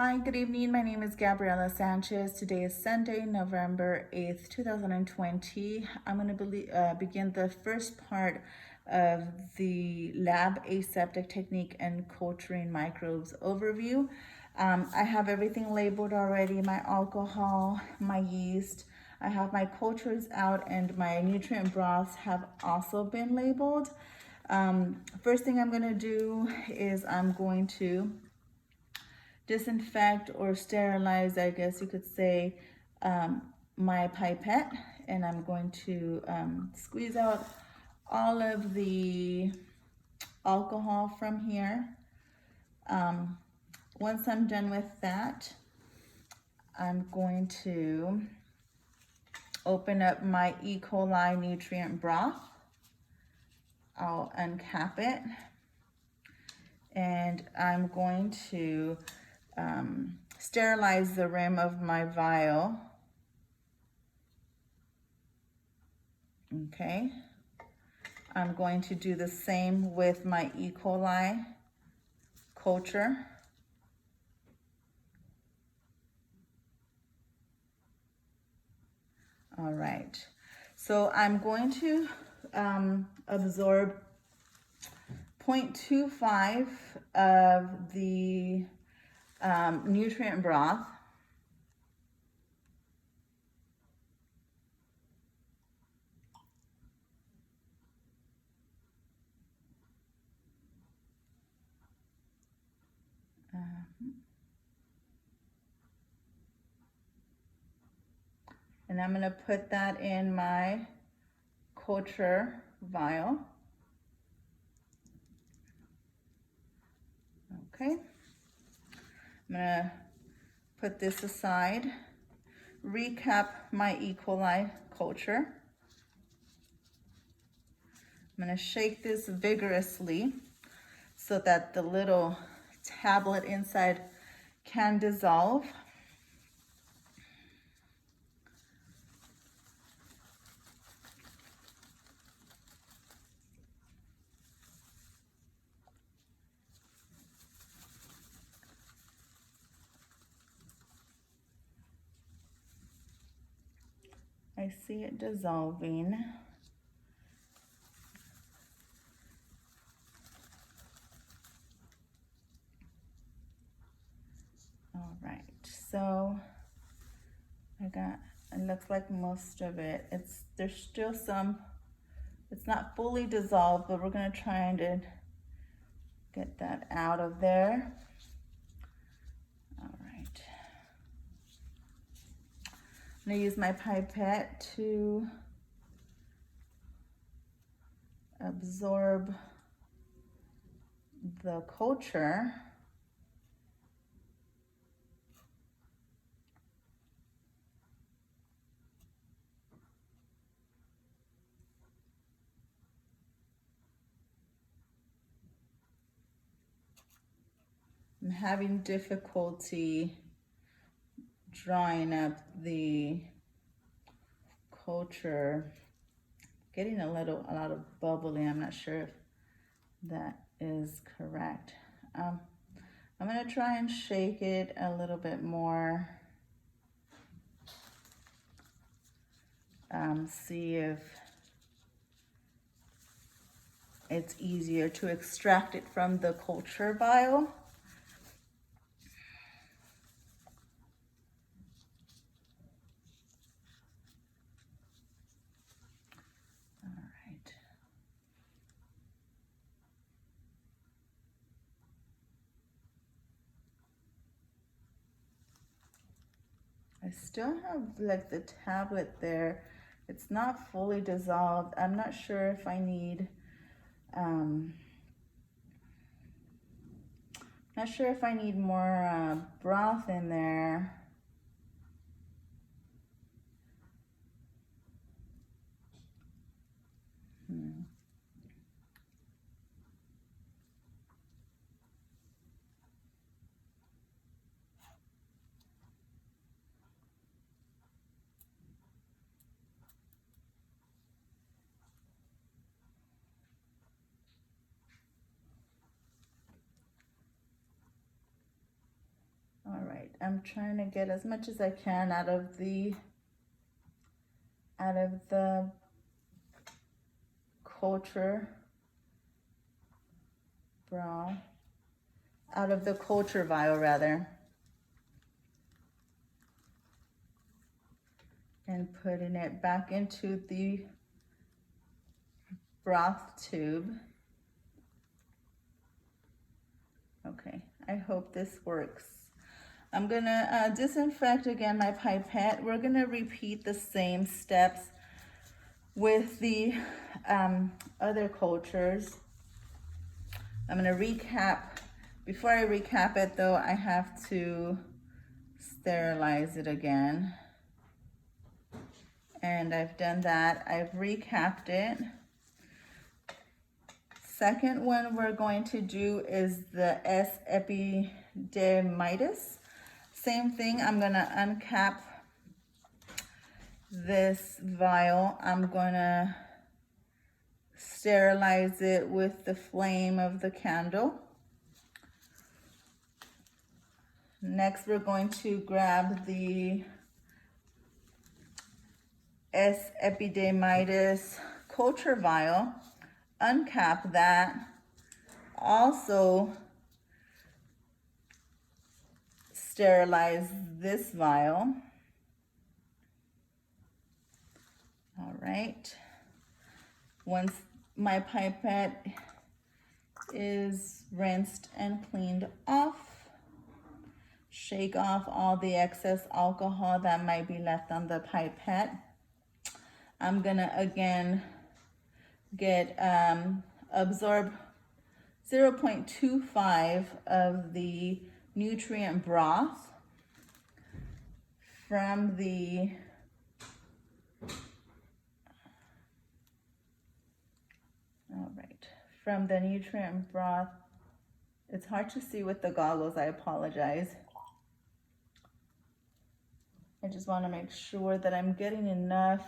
Hi, good evening. My name is Gabriela Sanchez. Today is Sunday, November 8th, 2020. I'm going to begin the first part of the lab aseptic technique and culturing microbes overview. I have everything labeled already, my alcohol, my yeast. I have my cultures out and my nutrient broths have also been labeled. First thing I'm going to do is I'm going to disinfect or sterilize, I guess you could say, my pipette, and I'm going to squeeze out all of the alcohol from here. Once I'm done with that, I'm going to open up my E. coli nutrient broth. I'll uncap it, and I'm going to sterilize the rim of my vial. Okay, I'm going to do the same with my E. coli culture. All right, so I'm going to absorb 0.25 of the nutrient broth. And I'm going to put that in my culture vial. Okay, I'm going to put this aside, recap my E. coli culture. I'm going to shake this vigorously so that the little tablet inside can dissolve. I see it dissolving. All right, so it looks like most of it. There's still some, it's not fully dissolved, but we're gonna try and get that out of there. All right. I'm gonna use my pipette to absorb the culture. I'm having difficulty drawing up the culture, getting a lot of bubbling. I'm not sure if that is correct. I'm gonna try and shake it a little bit more. See if it's easier to extract it from the culture vial. All right. I still have like the tablet there. It's not fully dissolved. I'm not sure if I need, not sure if I need more broth in there. All right. I'm trying to get as much as I can out of the culture broth, out of the culture vial rather, and putting it back into the broth tube. Okay, I hope this works. I'm gonna disinfect again my pipette. We're gonna repeat the same steps with the other cultures. I'm gonna recap. Before I recap it though, I have to sterilize it again. And I've done that. I've recapped it. Second one we're going to do is the S. epidermidis. Same thing, I'm gonna uncap this vial. I'm gonna sterilize it with the flame of the candle. Next, we're going to grab the S. epidermidis culture vial, uncap that, also sterilize this vial. All right. Once my pipette is rinsed and cleaned off, shake off all the excess alcohol that might be left on the pipette. I'm gonna again get absorb 0.25 of the nutrient broth from the nutrient broth. It's hard to see with the goggles, I apologize. I just want to make sure that I'm getting enough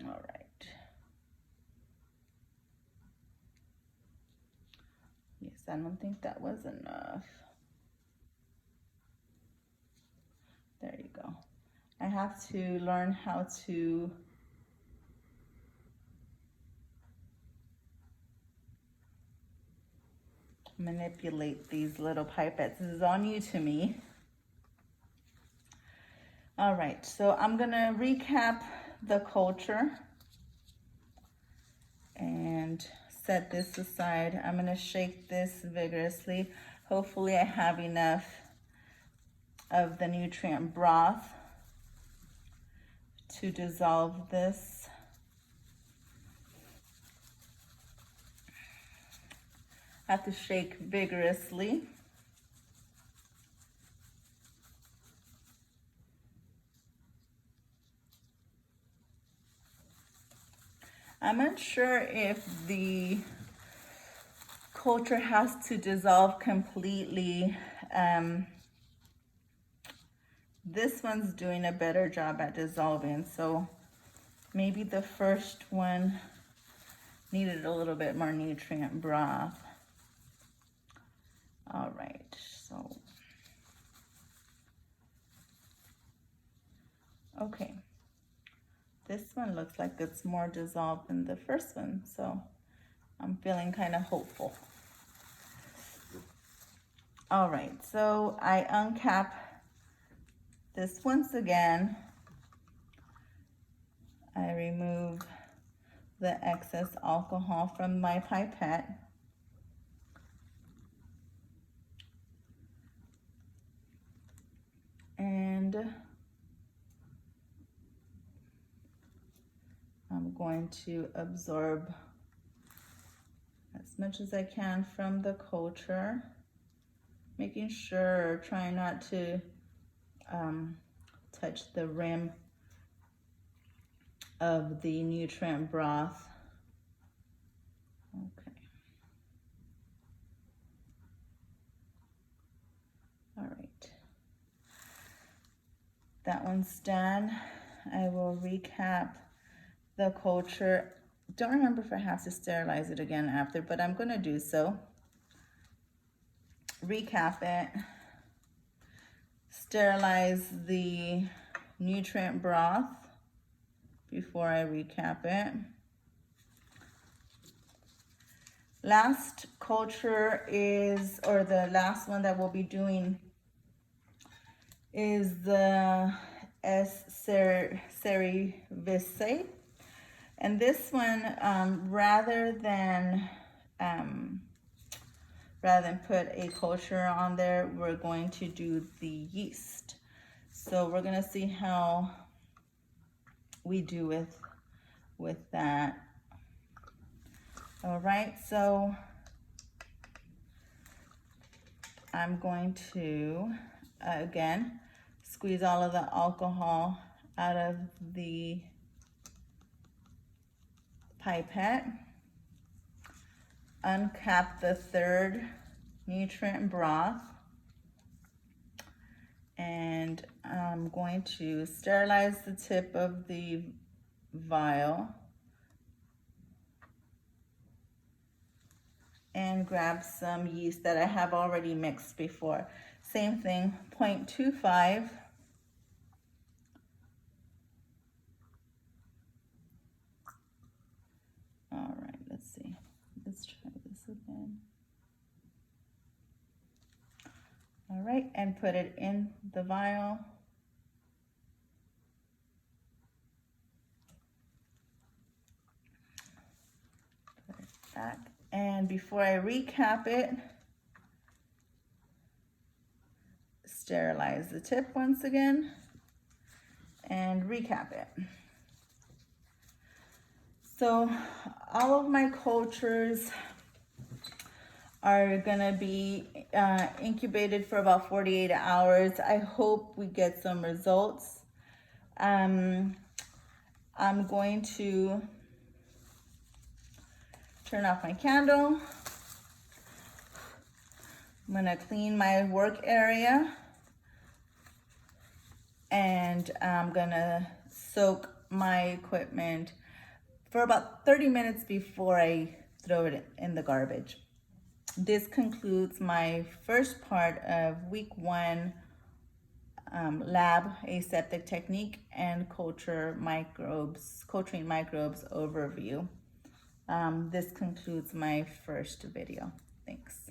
all right. Yes, I don't think that was enough. There you go. I have to learn how to manipulate these little pipettes. This is all new to me. All right, so I'm gonna recap the culture and set this aside. I'm gonna shake this vigorously. Hopefully I have enough of the nutrient broth to dissolve this. I have to shake vigorously. I'm not sure if the culture has to dissolve completely. This one's doing a better job at dissolving, so maybe the first one needed a little bit more nutrient broth. All right, so, okay. This one looks like it's more dissolved than the first one, so I'm feeling kind of hopeful. All right, so I uncap this once again. I remove the excess alcohol from my pipette. And I'm going to absorb as much as I can from the culture, making sure, trying not to touch the rim of the nutrient broth. Okay. All right. That one's done. I will recap the culture Don't remember if I have to sterilize it again after, but I'm gonna do so. Recap it. Sterilize the nutrient broth before I recap it. Last culture is, or the last one that we'll be doing is the S. cerevisiae. And this one, rather than put a culture on there, we're going to do the yeast. So we're gonna see how we do with that. All right, so I'm going to, again, squeeze all of the alcohol out of the pipette, uncap the third nutrient broth, and I'm going to sterilize the tip of the vial and grab some yeast that I have already mixed before. Same thing, 0.25. All right, let's see. Let's try this again. All right, and put it in the vial. Put it back. And before I recap it, sterilize the tip once again and recap it. So all of my cultures are gonna be incubated for about 48 hours. I hope we get some results. I'm going to turn off my candle. I'm gonna clean my work area, and I'm gonna soak my equipment for about 30 minutes before I throw it in the garbage. This concludes my first part of week 1 lab aseptic technique and culturing microbes overview. This concludes my first video. Thanks.